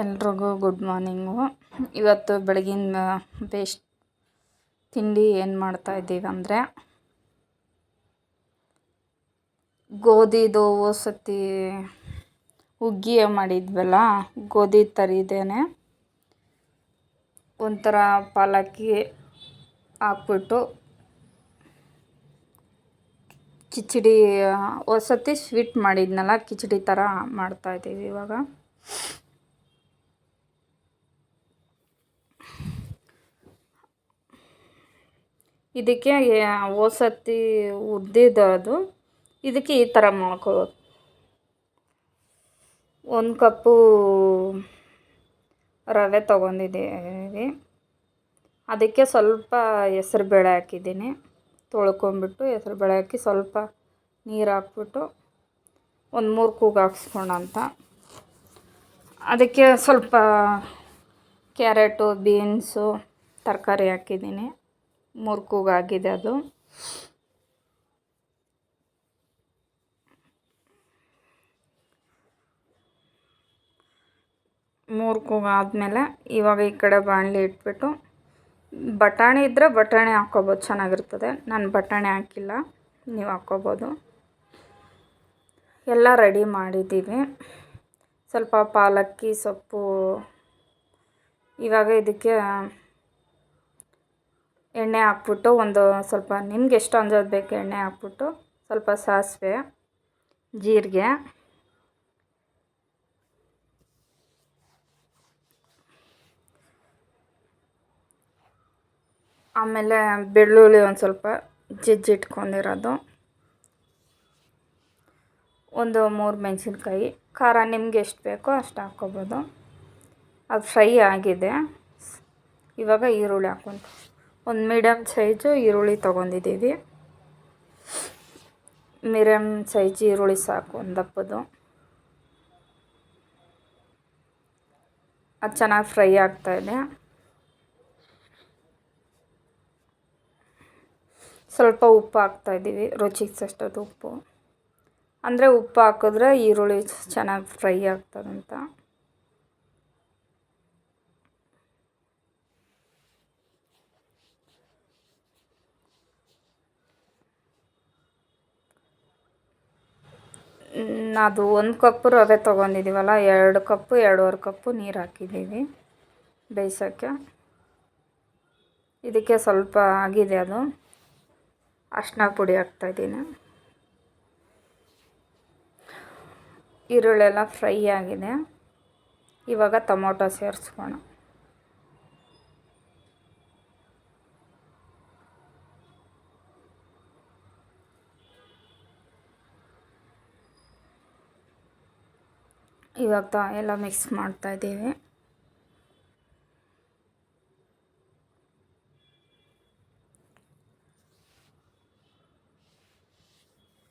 ಎಲ್ರಿಗೂ good morning. ಇವತ್ತು ಬೆಳಗಿನ ಬೇಸ್ಟ್ ತಿಂಡಿ ಏನು ಮಾಡ್ತಾಯಿದ್ದೀವಿ ಅಂದರೆ, ಗೋಧಿದು ಸತಿ ಹುಗ್ಗಿ ಮಾಡಿದ್ವಲ್ಲ, ಗೋಧಿ ತರಿದೇನೆ ಒಂಥರ ಪಾಲಕ್ಕಿ ಹಾಕ್ಬಿಟ್ಟು ಕಿಚಡಿ ಸತಿ ಸ್ವೀಟ್ ಮಾಡಿದ್ನಲ್ಲ, ಕಿಚಡಿ ಥರ ಮಾಡ್ತಾಯಿದ್ದೀವಿ ಇವಾಗ. ಇದಕ್ಕೆ ಸತಿ ಹುರಿದಿದ್ದು, ಇದಕ್ಕೆ ಈ ಥರ ಮಾಡ್ಕೋಬೇಕು. 1 ಕಪ್ಪು ರವೆ ತೊಗೊಂಡಿದ್ದೀವಿ, ಅದಕ್ಕೆ ಸ್ವಲ್ಪ ಹೆಸರುಬೇಳೆ ಹಾಕಿದ್ದೀನಿ. ತೊಳ್ಕೊಂಬಿಟ್ಟು ಹೆಸರುಬೇಳೆ ಹಾಕಿ ಸ್ವಲ್ಪ ನೀರು ಹಾಕ್ಬಿಟ್ಟು 1-3 ಕೂಗು ಹಾಕ್ಸ್ಕೊಳಂತ. ಅದಕ್ಕೆ ಸ್ವಲ್ಪ ಕ್ಯಾರೆಟು, ಬೀನ್ಸು, ತರಕಾರಿ ಹಾಕಿದ್ದೀನಿ. 3 ಕೂಗು ಆಗಿದೆ ಅದು. ಮೂರು ಕೂಗು ಆದಮೇಲೆ ಇವಾಗ ಈ ಕಡೆ ಬಾಣಲಿ ಇಟ್ಬಿಟ್ಟು, ಬಟಾಣಿ ಇದ್ದರೆ ಬಟಾಣಿ ಹಾಕ್ಕೋಬೋದು, ಚೆನ್ನಾಗಿರ್ತದೆ. ನಾನು ಬಟಾಣಿ ಹಾಕಿಲ್ಲ, ನೀವು ಹಾಕ್ಕೋಬೋದು. ಎಲ್ಲ ರೆಡಿ ಮಾಡಿದ್ದೀವಿ. ಸ್ವಲ್ಪ ಪಾಲಕ್ಕಿ ಸೊಪ್ಪು, ಇವಾಗ ಇದಕ್ಕೆ ಎಣ್ಣೆ ಹಾಕ್ಬಿಟ್ಟು ಸ್ವಲ್ಪ ನಿಮ್ಗೆ ಎಷ್ಟು ಅಂದಾಜು ಬೇಕು ಎಣ್ಣೆ ಹಾಕ್ಬಿಟ್ಟು, ಸ್ವಲ್ಪ ಸಾಸಿವೆ, ಜೀರಿಗೆ, ಆಮೇಲೆ ಬೆಳ್ಳುಳ್ಳಿ ಸ್ವಲ್ಪ ಜಜ್ಜಿಟ್ಕೊಂಡಿರೋದು, 3 ಮೆಣಸಿನ್ಕಾಯಿ, ಖಾರ ನಿಮ್ಗೆ ಎಷ್ಟು ಬೇಕೋ ಅಷ್ಟು ಹಾಕ್ಕೋಬೋದು. ಅದು ಫ್ರೈ ಆಗಿದೆ. ಇವಾಗ ಈರುಳ್ಳಿ ಹಾಕ್ಕೊಂಡು, ಒಂದು ಮೀಡಿಯಮ್ ಸೈಜು ಈರುಳ್ಳಿ ತೊಗೊಂಡಿದ್ದೀವಿ. ಮೀಡಿಯಮ್ ಸೈಜ್ ಈರುಳ್ಳಿ ಸಾಕು, ಒಂದು ದಪ್ಪದು. ಅದು ಚೆನ್ನಾಗಿ ಫ್ರೈ ಆಗ್ತಾಯಿದೆ. ಸ್ವಲ್ಪ ಉಪ್ಪು ಹಾಕ್ತಾಯಿದ್ದೀವಿ, ರುಚಿಗೆ ತಕ್ಕಷ್ಟು ಉಪ್ಪು. ಅಂದರೆ ಉಪ್ಪು ಹಾಕಿದ್ರೆ ಈರುಳ್ಳಿ ಚೆನ್ನಾಗಿ ಫ್ರೈ ಆಗ್ತದಂತ. ಅದು 1 ಕಪ್ಪು ರವೆ ತೊಗೊಂಡಿದ್ದೀವಲ್ಲ, 2 ಕಪ್ಪು 2.5 ಕಪ್ಪು ನೀರು ಹಾಕಿದ್ದೀವಿ ಬೇಯಿಸೋಕ್ಕೆ. ಇದಕ್ಕೆ ಸ್ವಲ್ಪ ಆಗಿದೆ, ಅದು ಅರಿಶಿನ ಪುಡಿ ಹಾಕ್ತಾಯಿದ್ದೀನಿ. ಈರುಳ್ಳೆಲ್ಲ ಫ್ರೈ ಆಗಿದೆ. ಇವಾಗ ಟೊಮೊಟೊ ಸೇರಿಸ್ಕೋಣ. ಇವಾಗ ಎಲ್ಲ ಮಿಕ್ಸ್ ಮಾಡ್ತಾಯಿದ್ದೀವಿ.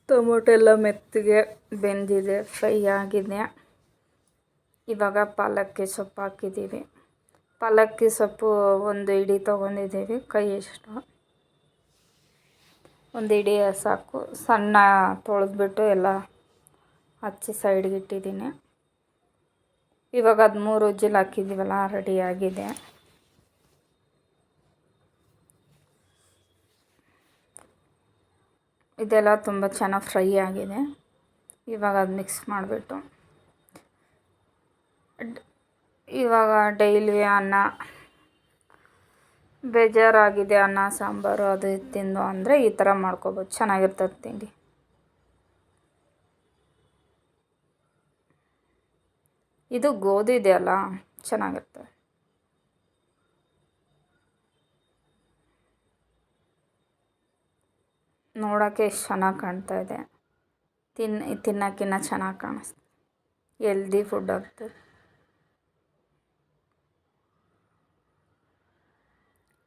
ಟೊಮೊಟೊ ಎಲ್ಲ ಮೆತ್ತಗೆ ಬೆಂದಿದೆ, ಫ್ರೈ ಆಗಿದೆ. ಇವಾಗ ಪಾಲಕ್ಕಿ ಸೊಪ್ಪು ಹಾಕಿದ್ದೀವಿ. ಪಾಲಕ್ಕಿ ಸೊಪ್ಪು 1 ಹಿಡಿ ತೊಗೊಂಡಿದ್ದೀವಿ, ಕೈಯಷ್ಟು. 1 ಹಿಡಿ ಸಾಕು. ಸಣ್ಣ ತೊಳೆದ್ಬಿಟ್ಟು ಎಲ್ಲ ಹಚ್ಚಿ ಸೈಡ್ಗೆ ಇಟ್ಟಿದ್ದೀನಿ. ಇವಾಗ 13 ವಿಜಿಲ್ ಹಾಕಿದ್ದೀವಲ್ಲ, ರೆಡಿಯಾಗಿದೆ. ಇದೆಲ್ಲ ತುಂಬ ಚೆನ್ನಾಗಿ ಫ್ರೈ ಆಗಿದೆ. ಇವಾಗ ಅದು ಮಿಕ್ಸ್ ಮಾಡಿಬಿಟ್ಟು, ಇವಾಗ ಡೈಲಿ ಅನ್ನ ಬೇಜಾರಾಗಿದೆ, ಅನ್ನ ಸಾಂಬಾರು ಅದು ತಿಂದು ಅಂದರೆ ಈ ಥರ ಮಾಡ್ಕೊಬೋದು, ಚೆನ್ನಾಗಿರ್ತದೆ ತಿಂಡಿ. ಇದು ಗೋಧಿ ಇದೆಯಲ್ಲ, ಚೆನ್ನಾಗಿರ್ತದೆ. ನೋಡೋಕ್ಕೆ ಎಷ್ಟು ಚೆನ್ನಾಗಿ ಕಾಣ್ತಾ ಇದೆ, ತಿನ್ನೋಕ್ಕಿನ್ನ ಚೆನ್ನಾಗಿ ಕಾಣಿಸ್ತದೆ. ಹೆಲ್ದಿ ಫುಡ್ ಆಗ್ತದೆ.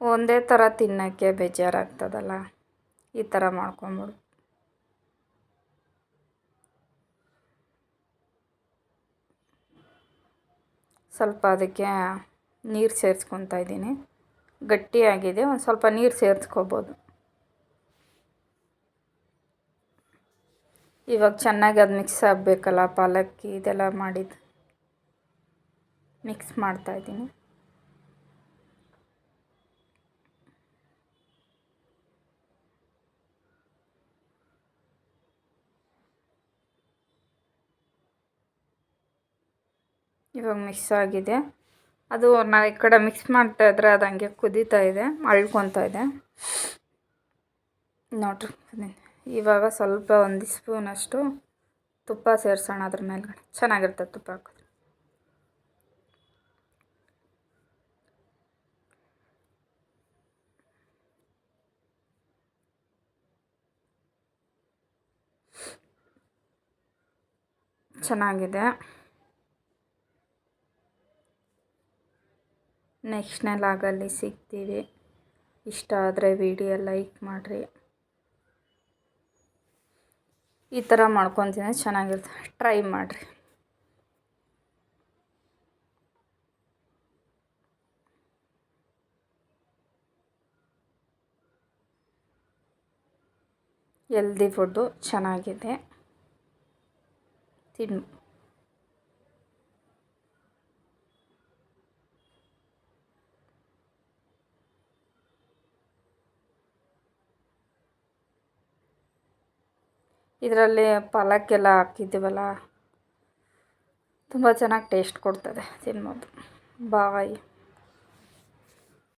ಒಂದೇ ಥರ ತಿನ್ನೋಕ್ಕೆ ಬೇಜಾರಾಗ್ತದಲ್ಲ, ಈ ಥರ ಮಾಡ್ಕೊಂಬಿಡು. ಸ್ವಲ್ಪ ಅದಕ್ಕೆ ನೀರು ಸೇರಿಸ್ಕೊತಾ ಇದ್ದೀನಿ. ಗಟ್ಟಿಯಾಗಿದೆ, ಒಂದು ಸ್ವಲ್ಪ ನೀರು ಸೇರಿಸ್ಕೋಬೋದು. ಇವಾಗ ಚೆನ್ನಾಗಿ ಅದು ಮಿಕ್ಸ್ ಆಗಬೇಕಲ್ಲ, ಪಾಲಕ್ಕಿ ಇದೆಲ್ಲ ಮಾಡಿದ್ದು. ಮಿಕ್ಸ್ ಮಾಡ್ತಾಯಿದ್ದೀನಿ. ಇವಾಗ ಮಿಕ್ಸ್ ಆಗಿದೆ. ಅದು ನಾವು ಈ ಕಡೆ ಮಿಕ್ಸ್ ಮಾಡ್ತಾಯಿದ್ರೆ ಅದು ಹಂಗೆ ಕುದೀತಾ ಇದೆ, ಅಳ್ಕೊತಾ ಇದೆ ನೋಡಿರಿ. ಇವಾಗ ಸ್ವಲ್ಪ ಒಂದು ಸ್ಪೂನಷ್ಟು ತುಪ್ಪ ಸೇರಿಸೋಣ ಅದ್ರ ಮೇಲ್ಗಡೆ. ಚೆನ್ನಾಗಿರ್ತದೆ ತುಪ್ಪ ಹಾಕಿದ್ರೆ. ಚೆನ್ನಾಗಿದೆ. ನೆಕ್ಸ್ಟ್ ಲಾಗಲ್ಲಿ ಸಿಗ್ತೀವಿ. ಇಷ್ಟ ಆದರೆ ವಿಡಿಯೋ ಲೈಕ್ ಮಾಡಿರಿ. ಈ ಥರ ಮಾಡ್ಕೊತೀನಿ, ಚೆನ್ನಾಗಿರ್ತದೆ, ಟ್ರೈ ಮಾಡಿರಿ. ಹೆಲ್ದಿ ಫುಡ್ಡು, ಚೆನ್ನಾಗಿದೆ, ತಿನ್ನು. ಇದರಲ್ಲಿ ಪಾಲಕ್ಕೆಲ್ಲ ಹಾಕಿದ್ದೀವಲ್ಲ, ತುಂಬ ಚೆನ್ನಾಗಿ ಟೇಸ್ಟ್ ಕೊಡ್ತದೆ, ತಿನ್ಬೋದು. ಬಾಯ್.